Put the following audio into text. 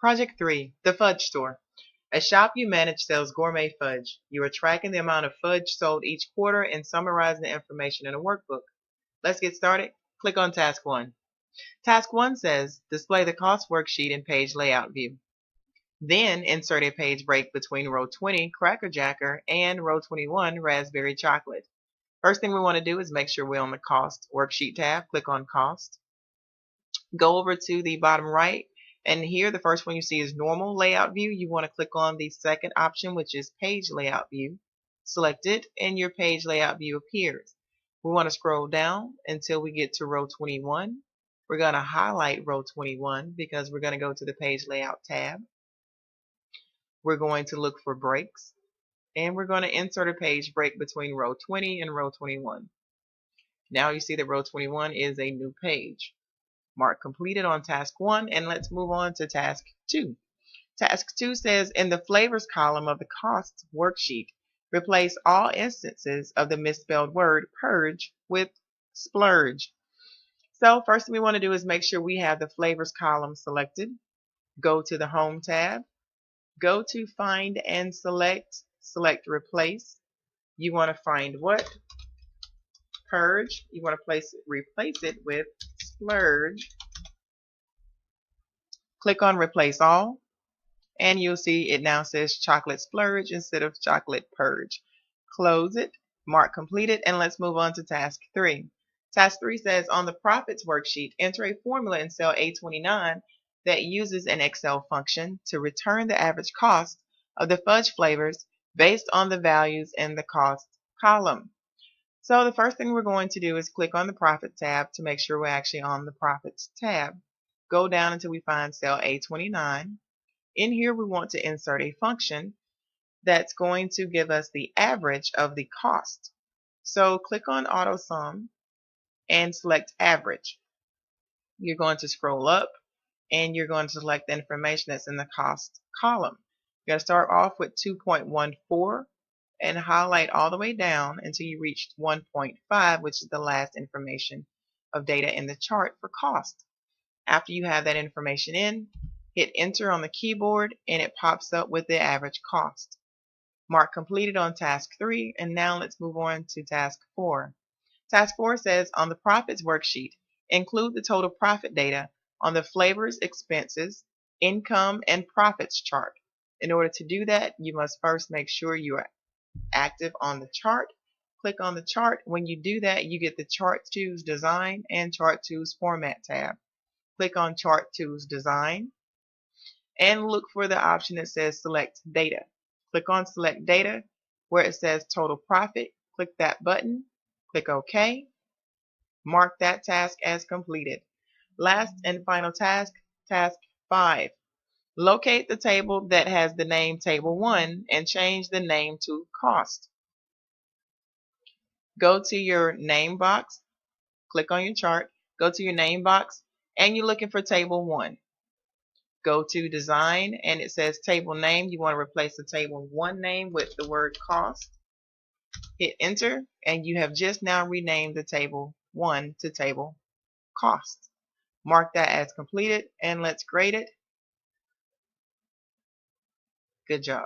Project 3, The Fudge Store. A shop you manage sells gourmet fudge. You are tracking the amount of fudge sold each quarter and summarizing the information in a workbook. Let's get started. Click on Task 1. Task 1 says, display the cost worksheet in page layout view. Then insert a page break between row 20, Cracker Jacker, and row 21, Raspberry Chocolate. First thing we want to do is make sure we're on the Cost Worksheet tab. Click on Cost. Go over to the bottom right, and here the first one you see is Normal Layout View. You want to click on the second option, which is Page Layout View. Select it, and your Page Layout View appears. We want to scroll down until we get to row 21. We're going to highlight row 21 because we're going to go to the Page Layout tab. We're going to look for breaks, and we're going to insert a page break between row 20 and row 21. Now you see that row 21 is a new page. Mark completed on task 1, and let's move on to task 2. Task 2 says, in the flavors column of the costs worksheet, replace all instances of the misspelled word purge with splurge. So first thing we want to do is make sure we have the flavors column selected. Go to the Home tab. Go to Find and Select Replace. You want to find what? Purge. You want to replace it with splurge. Click on Replace All, and you'll see it now says Chocolate Splurge instead of Chocolate Purge. Close it, mark completed, and let's move on to Task 3. Task 3 says, on the Profits worksheet, enter a formula in cell A29 that uses an Excel function to return the average cost of the fudge flavors based on the values in the cost column. So the first thing we're going to do is click on the Profit tab to make sure we're actually on the Profits tab. Go down until we find cell A29. In here we want to insert a function that's going to give us the average of the cost. So click on Auto Sum and select Average. You're going to scroll up and you're going to select the information that's in the cost column. You're going to start off with 2.14 and highlight all the way down until you reach 1.5, which is the last information of data in the chart for cost. After you have that information in, hit enter on the keyboard and it pops up with the average cost. Mark completed on task 3, and now let's move on to task 4. Task 4 says, on the profits worksheet, include the total profit data on the flavors, expenses, income, and profits chart. In order to do that, you must first make sure you are active on the chart. Click on the chart. When you do that, you get the Chart Tools Design and Chart Tools Format tab. Click on Chart Tools Design and look for the option that says Select Data. Click on Select Data where it says Total Profit. Click that button. Click OK. Mark that task as completed. Last and final task, Task 5. Locate the table that has the name Table 1 and change the name to Cost. Go to your name box. Click on your chart. Go to your name box and you're looking for Table 1. Go to Design and it says Table Name. You want to replace the Table 1 name with the word Cost. Hit Enter and you have just now renamed the Table 1 to Table Cost. Mark that as completed and let's grade it. Good job.